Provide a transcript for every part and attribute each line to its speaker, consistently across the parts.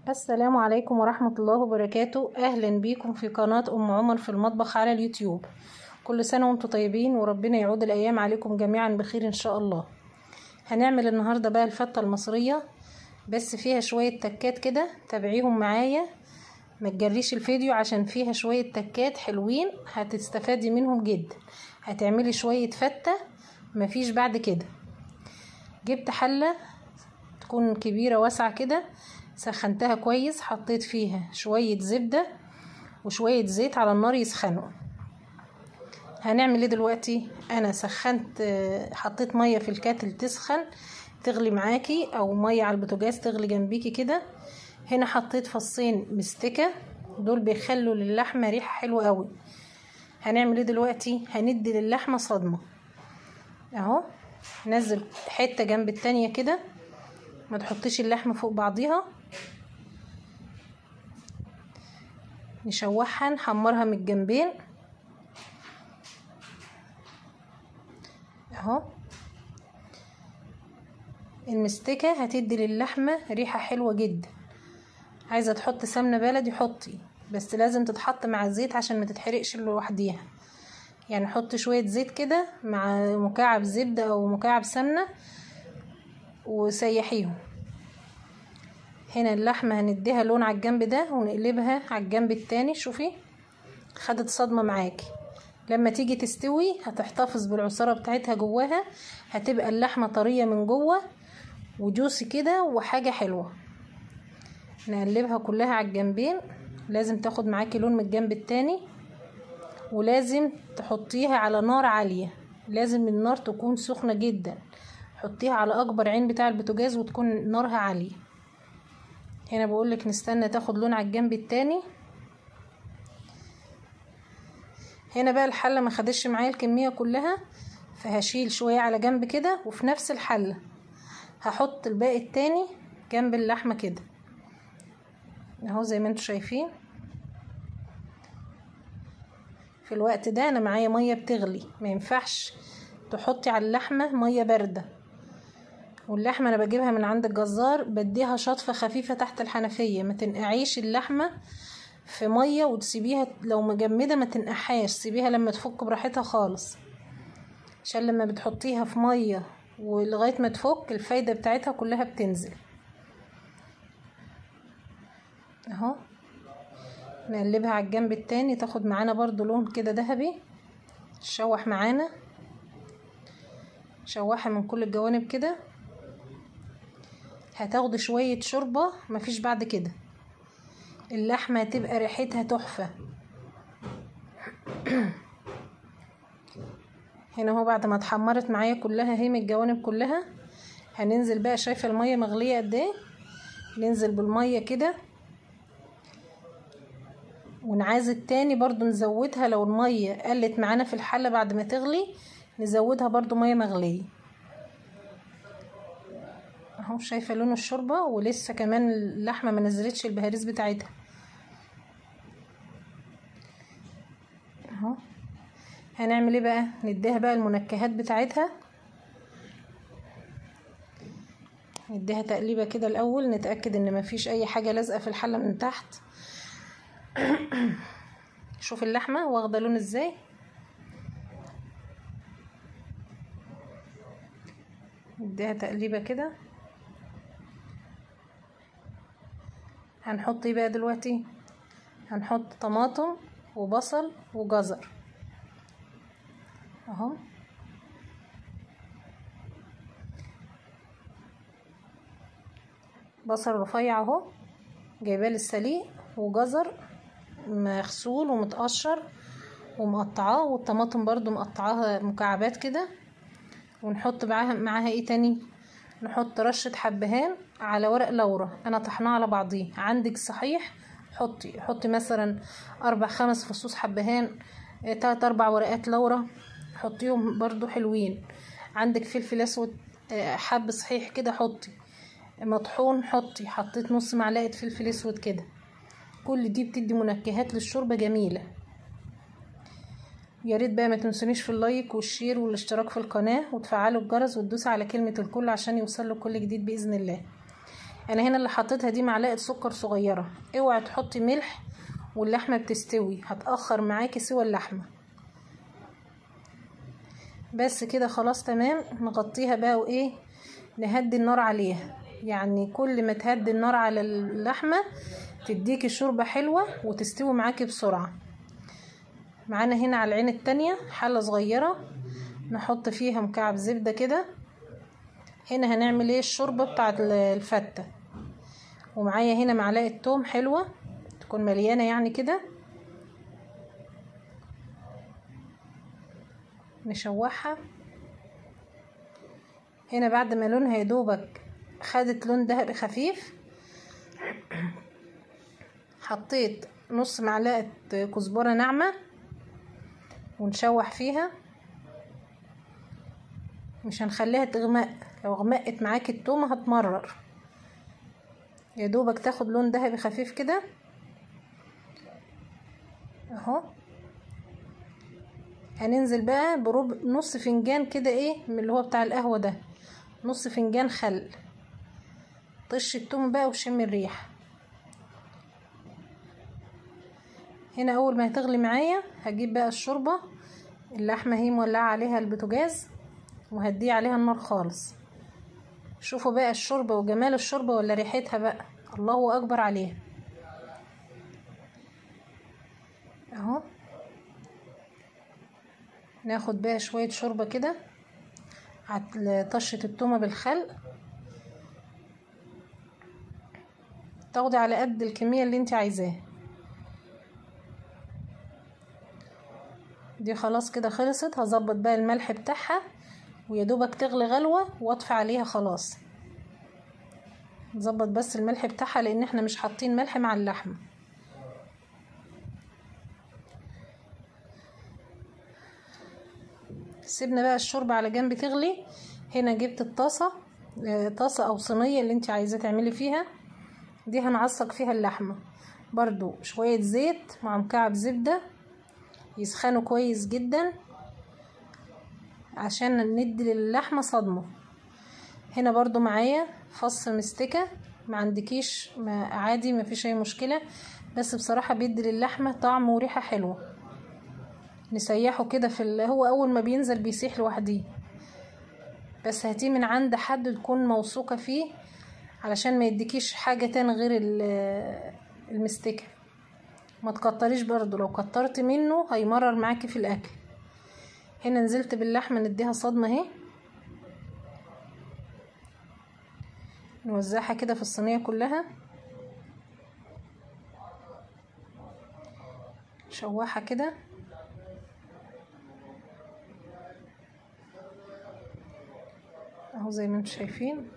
Speaker 1: السلام عليكم ورحمة الله وبركاته. أهلا بيكم في قناة أم عمر في المطبخ على اليوتيوب. كل سنة وانتم طيبين وربنا يعود الأيام عليكم جميعا بخير إن شاء الله. هنعمل النهاردة بقى الفتة المصرية، بس فيها شوية تكات كده، تابعيهم معايا ما تجريش الفيديو عشان فيها شوية تكات حلوين هتستفادي منهم جدا. هتعملي شوية فتة مفيش بعد كده. جبت حلة تكون كبيرة واسعة كده، سخنتها كويس، حطيت فيها شوية زبدة وشوية زيت على النار يسخنوا. هنعمل ايه دلوقتي؟ انا سخنت، حطيت مية في الكاتل تسخن تغلي معاكي، او مية على البوتاجاز تغلي جنبيكي كده. هنا حطيت فصين مستكة، دول بيخلوا للحمة ريحة حلوة قوي. هنعمل ايه دلوقتي؟ هندي للحمة صدمة اهو، نزل حتة جنب التانية كده، ما تحطيش اللحمة فوق بعضيها. نشوحها نحمرها من الجنبين اهو. المستكة هتدي للحمة ريحة حلوة جدا. عايزة تحط سمنة بلدي حطي، بس لازم تتحط مع الزيت عشان ما تتحرقش لوحديها. يعني حط شوية زيت كده مع مكعب زبدة او مكعب سمنة وسيحيهم. هنا اللحمة هنديها لون على الجنب ده ونقلبها على الجنب التاني. شوفي خدت صدمة معاكي، لما تيجي تستوي هتحتفظ بالعصارة بتاعتها جواها، هتبقى اللحمة طرية من جوه وجوسي كده وحاجة حلوة. نقلبها كلها على الجنبين، لازم تاخد معاكي لون من الجنب التاني، ولازم تحطيها على نار عالية، لازم النار تكون سخنة جدا. حطيها على اكبر عين بتاع البوتاجاز وتكون نارها عالية. هنا بقولك نستنى تاخد لون على الجنب التاني. هنا بقى الحلة ما خدش معايا الكمية كلها، فهشيل شوية على جنب كده، وفي نفس الحلة هحط الباقي التاني جنب اللحمة كده اهو زي ما انتوا شايفين. في الوقت ده انا معايا مية بتغلي، ما ينفعش تحطي على اللحمة مية باردة. واللحمة انا بجيبها من عند الجزار، بديها شطفة خفيفة تحت الحنفية، ما تنقعيش اللحمة في مية وتسيبيها لو مجمدة، ما تنقحاش، سيبيها لما تفك براحتها خالص، عشان لما بتحطيها في مية ولغاية ما تفك الفايدة بتاعتها كلها بتنزل اهو. نقلبها على الجنب التاني تاخد معانا برضو لون كده ذهبي. تشوح معانا، شوحها من كل الجوانب كده. هتاخد شوية شوربة مفيش بعد كده، اللحمة هتبقى ريحتها تحفة. هنا اهو بعد ما اتحمرت معايا كلها هي من الجوانب كلها، هننزل بقى. شايفه الميه مغليه قد ايه؟ ننزل بالميه كده، ونعازل تاني برضو نزودها لو الميه قلت معانا في الحله بعد ما تغلي، نزودها برضو ميه مغليه اهو. شايفه لون الشوربه، ولسه كمان اللحمه ما نزلتش البهاريز بتاعتها اهو. هنعمل ايه بقى؟ نديها بقى المنكهات بتاعتها، نديها تقليبه كده الاول، نتاكد ان مفيش اي حاجه لازقه في الحله من تحت. شوف اللحمه واخده لون ازاي. نديها تقليبه كده. هنحط ايه بقى دلوقتي؟ هنحط طماطم وبصل وجزر اهو. بصل رفيع اهو جايباه للسليق، وجزر مغسول ومتقشر ومقطعاه، والطماطم برضو مقطعاها مكعبات كده. ونحط معاها ايه تاني؟ نحط رشة حبهان على ورق لورا، انا طحناه على بعضيه. عندك صحيح حطي مثلا 4-5 فصوص حبهان، 3-4 ورقات لورا، حطيهم برضو حلوين. عندك فلفل اسود حب صحيح كده حطي، مطحون حطي. حطيت نص معلقة فلفل اسود كده. كل دي بتدي منكهات للشوربة جميلة. يا ريت بقى ما تنسونيش في اللايك والشير والاشتراك في القناة، وتفعلوا الجرس وتدوسوا على كلمة الكل عشان يوصلوا كل جديد بإذن الله. انا هنا اللي حطيتها دي معلقه سكر صغيره. اوعي تحطي ملح واللحمه بتستوي، هتاخر معاكي سوى اللحمه. بس كده خلاص تمام. نغطيها بقى وايه، نهدي النار عليها. يعني كل ما تهدي النار على اللحمه تديكي شوربه حلوه وتستوي معاكي بسرعه. معانا هنا على العين التانية حله صغيره نحط فيها مكعب زبده كده. هنا هنعمل ايه، الشوربه بتاعت الفته. ومعايا هنا معلقه توم حلوه تكون مليانه يعني كده، نشوحها. هنا بعد ما لونها يدوبك خدت لون دهبي خفيف، حطيت نص معلقه كزبره ناعمه ونشوح فيها. مش هنخليها تغمق، لو غمقت معاكي التومه هتمرر. يدوبك تاخد لون دهبي خفيف كده اهو. هننزل بقى بربع نص فنجان كده ايه من اللي هو بتاع القهوه ده، نص فنجان خل. طش التوم بقى وشم الريحه. هنا اول ما هتغلي معايا هجيب بقى الشوربه. اللحمه هي مولعه عليها البوتاجاز وهديه عليها النار خالص. شوفوا بقى الشوربه وجمال الشوربه ولا ريحتها بقى، الله اكبر عليها اهو. ناخد بقى شويه شوربه كده على طشه التومه بالخل. تاخدي على قد الكميه اللي انت عايزاها. دي خلاص كده خلصت. هظبط بقى الملح بتاعها ويدوبك تغلي غلوه واطفي عليها خلاص. نظبط بس الملح بتاعها لان احنا مش حاطين ملح مع اللحمه. سيبنا بقى الشوربه على جنب تغلي. هنا جبت الطاسه، طاسه او صينيه اللي انت عايزه تعملي فيها. دي هنعصق فيها اللحمه برضو شويه زيت مع مكعب زبده يسخنوا كويس جدا عشان ندي للحمه صدمه. هنا برضو معايا فص مستكه، ما عندكيش عادي ما فيش اي مشكله، بس بصراحه بيدي للحمه طعم وريحه حلوه. نسيحه كده هو اول ما بينزل بيسيح لوحديه، بس هاتيه من عند حد تكون موثوقه فيه علشان ما يديكيش حاجه تاني غير المستكه. ما تكتريش برضو، لو كترت منه هيمرر معاكي في الاكل. هنا نزلت باللحمه نديها صدمه اهي. نوزعها كده في الصينيه كلها، نشوحها كده اهو زي ما انتم شايفين.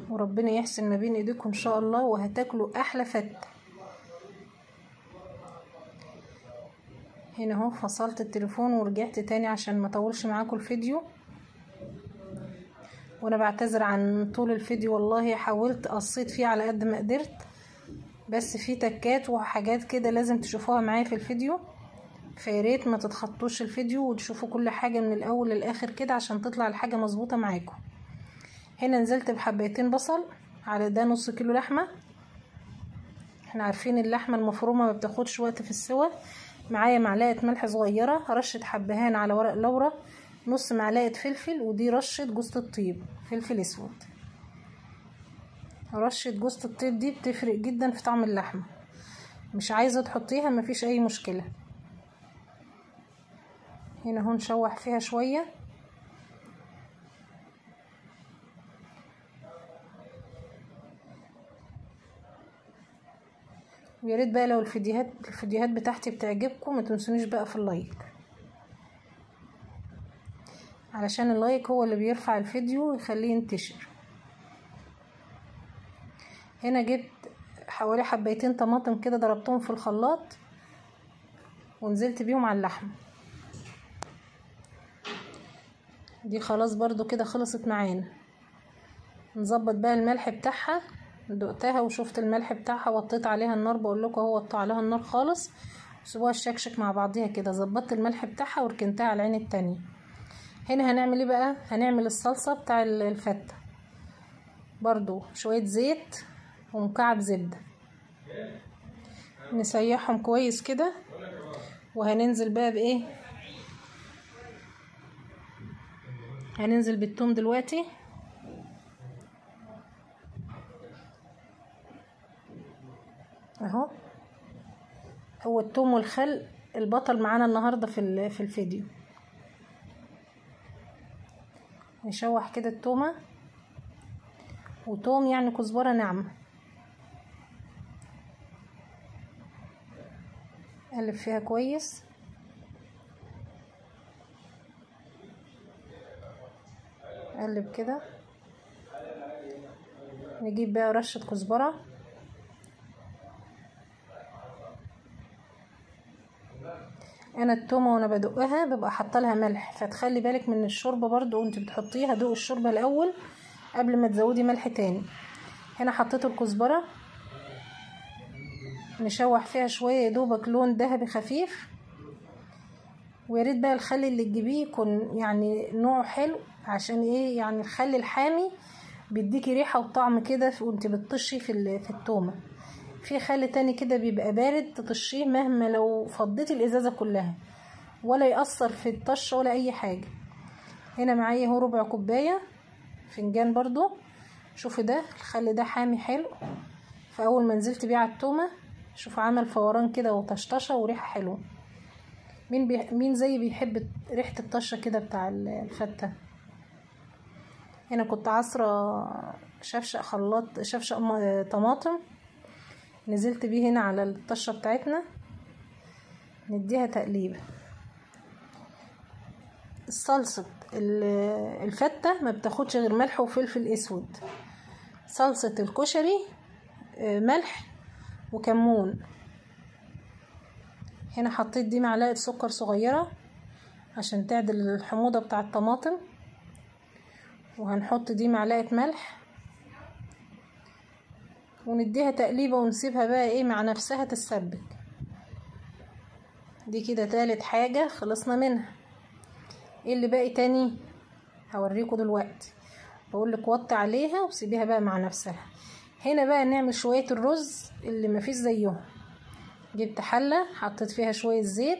Speaker 1: وربنا يحسن ما بين ايديكم ان شاء الله وهتاكلوا احلى فته. هنا اهو فصلت التليفون ورجعت تاني عشان ما اطولش معاكم الفيديو. وانا بعتذر عن طول الفيديو والله، حاولت قصيت فيه على قد ما قدرت، بس في تكات وحاجات كده لازم تشوفوها معايا في الفيديو. فياريت ما تتخطوش الفيديو وتشوفوا كل حاجة من الاول للاخر كده عشان تطلع الحاجة مظبوطة معاكم. هنا نزلت بحبايتين بصل على ده نص كيلو لحمة. احنا عارفين اللحمة المفرومة ما بتاخدش وقت في السوى. معايا معلقة ملح صغيرة، رشة حبهان على ورق لورا، نص معلقة فلفل، ودي رشة جوز الطيب فلفل اسود. رشة جوز الطيب دي بتفرق جدا في طعم اللحمة. مش عايزة تحطيها مفيش اي مشكلة. هنا اهو نشوح فيها شوية. ويا ريت بقى لو الفيديوهات بتاعتي بتعجبكم ما تنسونيش بقى في اللايك، علشان اللايك هو اللي بيرفع الفيديو ويخليه ينتشر. هنا جبت حوالي حبايتين طماطم كده ضربتهم في الخلاط ونزلت بيهم على اللحمه. دي خلاص برضو كده خلصت معانا. نظبط بقى الملح بتاعها. دقتها وشفت الملح بتاعها وطيت عليها النار، بقول لكم اهو وطي عليها النار خالص وسيبوها تشكشك مع بعضيها كده. ظبطت الملح بتاعها وركنتها على العين التانية. هنا هنعمل ايه بقى، هنعمل الصلصه بتاع الفته. برضو شوية زيت ومكعب زبدة، نسيحهم كويس كده. وهننزل بقى بايه، هننزل بالثوم دلوقتي اهو. هو الثوم والخل البطل معانا النهارده في الفيديو. نشوح كده التومه، وتوم يعني كزبره ناعمه. قلب فيها كويس. قلب كده. نجيب بقى رشه كزبره، انا التومه وانا بدقها ببقى حاطه لها ملح، فتخلي بالك من الشوربه برضو وانت بتحطيها. دوق الشوربه الاول قبل ما تزودي ملح تاني. هنا حطيت الكزبره، نشوح فيها شويه يدوبك لون ذهبي خفيف. وياريت بقى الخل اللي تجيبيه يكون يعني نوعه حلو، عشان ايه يعني الخل الحامي بيديكي ريحه وطعم كده وانت بتطشي في التومه. في خل تاني كده بيبقى بارد تطشيه مهما لو فضيتي الازازه كلها، ولا يأثر في الطشه ولا اي حاجه. هنا معايا اهو ربع كوبايه، فنجان برضو. شوفوا ده الخل ده حامي حلو، فاول ما نزلت بيه على التومه شوفوا عمل فوران كده وطشطشه وريحه حلوه. مين زي بيحب ريحه الطشه كده بتاع الفته. هنا كنت عصره شفشق طماطم، نزلت بيه هنا على الطشه بتاعتنا. نديها تقليبه. الصلصه الفته ما بتاخدش غير ملح وفلفل اسود. صلصه الكشري ملح وكمون. هنا حطيت دي معلقه سكر صغيره عشان تعدل الحموضه بتاع الطماطم، وهنحط دي معلقه ملح ونديها تقليبه ونسيبها بقى ايه مع نفسها تتسبك. دي كده تالت حاجه خلصنا منها. ايه اللي باقي تاني هوريكم دلوقتي. بقولك وطي عليها وسيبيها بقى مع نفسها. هنا بقى نعمل شويه الرز اللي مفيش زيهم. جبت حله حطيت فيها شويه زيت،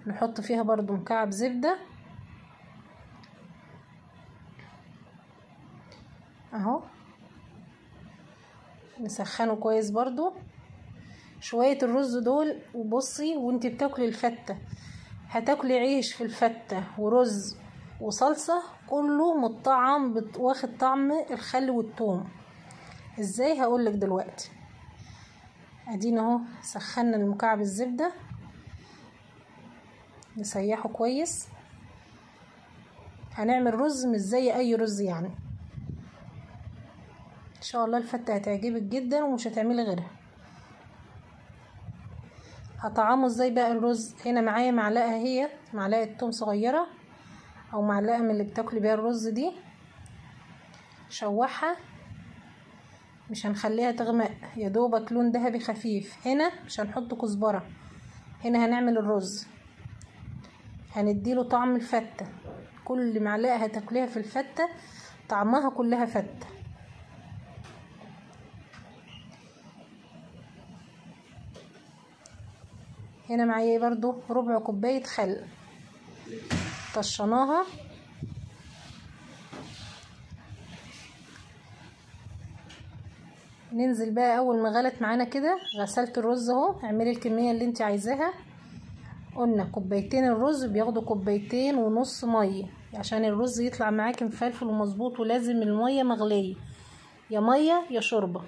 Speaker 1: نحط فيها برضو مكعب زبده اهو. نسخنه كويس برضو. شويه الرز دول، وبصي وانت بتاكلي الفته هتاكلي عيش في الفته ورز وصلصه كله متطعم واخد طعم الخل والثوم. ازاي هقولك دلوقتي. ادينا اهو سخنا المكعب الزبده، نسيحه كويس. هنعمل رز مش زي اي رز يعني. ان شاء الله الفته هتعجبك جدا ومش هتعملي غيرها. هطعمه ازاي بقى الرز. هنا معايا معلقه، هي معلقه توم صغيره او معلقه من اللي بتاكلي بيها الرز دي. شوحها، مش هنخليها تغمق، يا دوبك لون ذهبي خفيف. هنا مش هنحط كزبره، هنا هنعمل الرز هنديله طعم الفته. كل معلقه هتاكليها في الفته طعمها كلها فته. هنا معايا برضو ربع كوبايه خل طشناها. ننزل بقى اول ما غلت معانا كده. غسلت الرز اهو. اعملي الكميه اللي انت عايزاها. قلنا كوبايتين الرز بياخدوا كوبايتين ونص ميه عشان الرز يطلع معاكي مفلفل ومظبوط. ولازم الميه مغليه، يا ميه يا شوربه.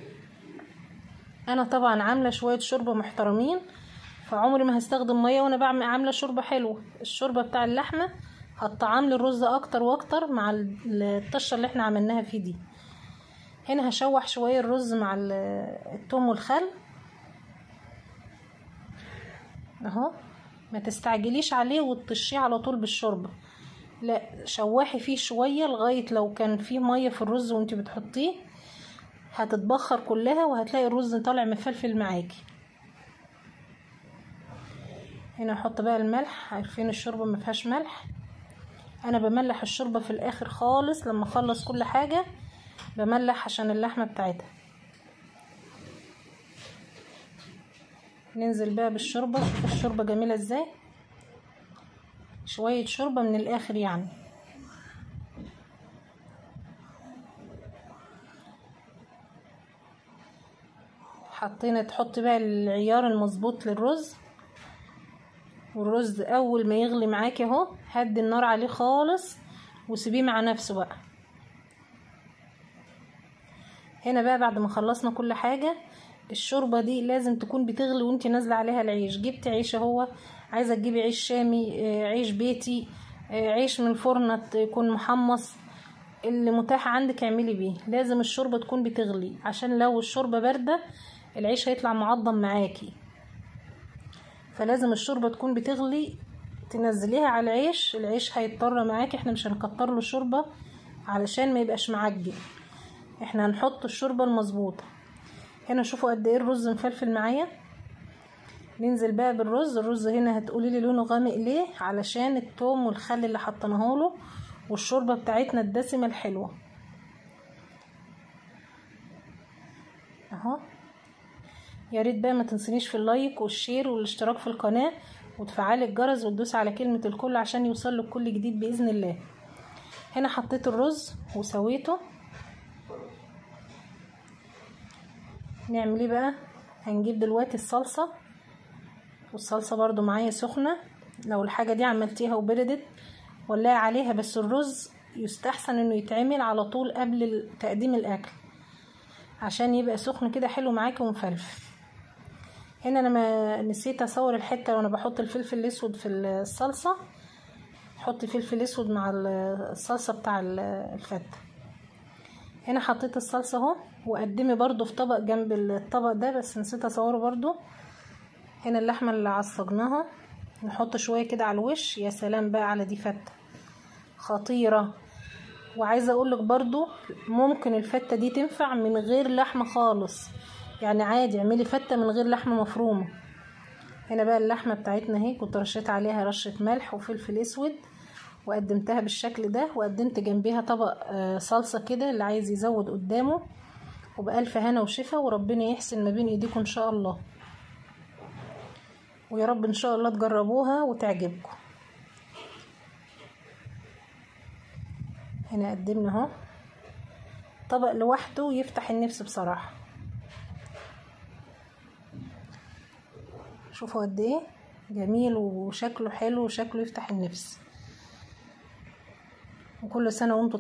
Speaker 1: انا طبعا عامله شويه شوربه محترمين، فعمري ما هستخدم ميه وانا عامله شوربه حلوه. الشوربه بتاع اللحمه هتطعم لي الرز اكتر واكتر مع الطشه اللي احنا عملناها فيه دي. هنا هشوح شويه الرز مع الثوم والخل اهو. ما تستعجليش عليه وتطشيه على طول بالشوربه، لا شوحي فيه شويه لغايه لو كان فيه ميه في الرز وانت بتحطيه هتتبخر كلها وهتلاقي الرز طالع مفلفل معاكي. هنا احط بقى الملح. عارفين الشوربه ما فيهاش ملح، انا بملح الشوربه في الاخر خالص لما اخلص كل حاجه. بملح عشان اللحمة بتاعتها. ننزل بقى بالشوربة. شوف الشوربة جميلة ازاي، شوية شوربة من الاخر يعني. حطينا، تحط بقى العيار المظبوط للرز. والرز اول ما يغلي معاكي اهو هدي النار عليه خالص وسيبيه مع نفسه بقى. هنا بقى بعد ما خلصنا كل حاجة، الشوربة دي لازم تكون بتغلي وانتي نازلة عليها العيش. جبت عيش اهو، عايزة تجيبي عيش شامي، عيش بيتي، عيش من الفرن يكون محمص، اللي متاح عندك اعملي بيه. لازم الشوربة تكون بتغلي عشان لو الشوربة باردة العيش هيطلع معضم معاكي. فلازم الشوربة تكون بتغلي، تنزليها على العيش. العيش هيضطر معاكي، احنا مش هنكتر له شوربة علشان ما يبقاش معجن، احنا هنحط الشوربة المظبوطة. هنا شوفوا قد ايه الرز مفلفل معايا. ننزل بقى بالرز. الرز هنا هتقولي لي لونه غامق ليه؟ علشان الثوم والخل اللي حطيناه له والشوربة بتاعتنا الدسمة الحلوة اهو. يا ريت بقى ما تنسونيش في اللايك والشير والاشتراك في القناة وتفعلي الجرس وتدوسي على كلمة الكل عشان يوصلك كل جديد بإذن الله. هنا حطيت الرز وسويته. نعمل ايه بقى؟ هنجيب دلوقتي الصلصة، والصلصة برضو معايا سخنة. لو الحاجة دي عملتيها وبردت ولاعي عليها، بس الرز يستحسن انه يتعمل على طول قبل تقديم الاكل عشان يبقى سخن كده حلو معاكي ومفلفل. هنا انا ما نسيت اصور الحته وانا بحط الفلفل الاسود في الصلصه. حطي فلفل اسود مع الصلصه بتاع الفته. هنا حطيت الصلصه اهو، وقدمي برضو في طبق جنب الطبق ده، بس نسيت اصوره برضو. هنا اللحمه اللي عصجناها نحط شويه كده على الوش. يا سلام بقى على دي فته خطيره. وعايزه اقولك برضو ممكن الفته دي تنفع من غير لحمه خالص، يعني عادي اعملي فته من غير لحمه مفرومه. هنا بقى اللحمه بتاعتنا اهي، كنت رشيت عليها رشه ملح وفلفل اسود وقدمتها بالشكل ده، وقدمت جنبيها طبق صلصه كده اللي عايز يزود قدامه. وبألف هنا وشفا، وربنا يحسن ما بين ايديكم ان شاء الله، ويا رب ان شاء الله تجربوها وتعجبكم. هنا قدمنا اهو طبق لوحده يفتح النفس بصراحه. شوفوا قد ايه جميل وشكله حلو وشكله يفتح النفس. وكل سنه وانتم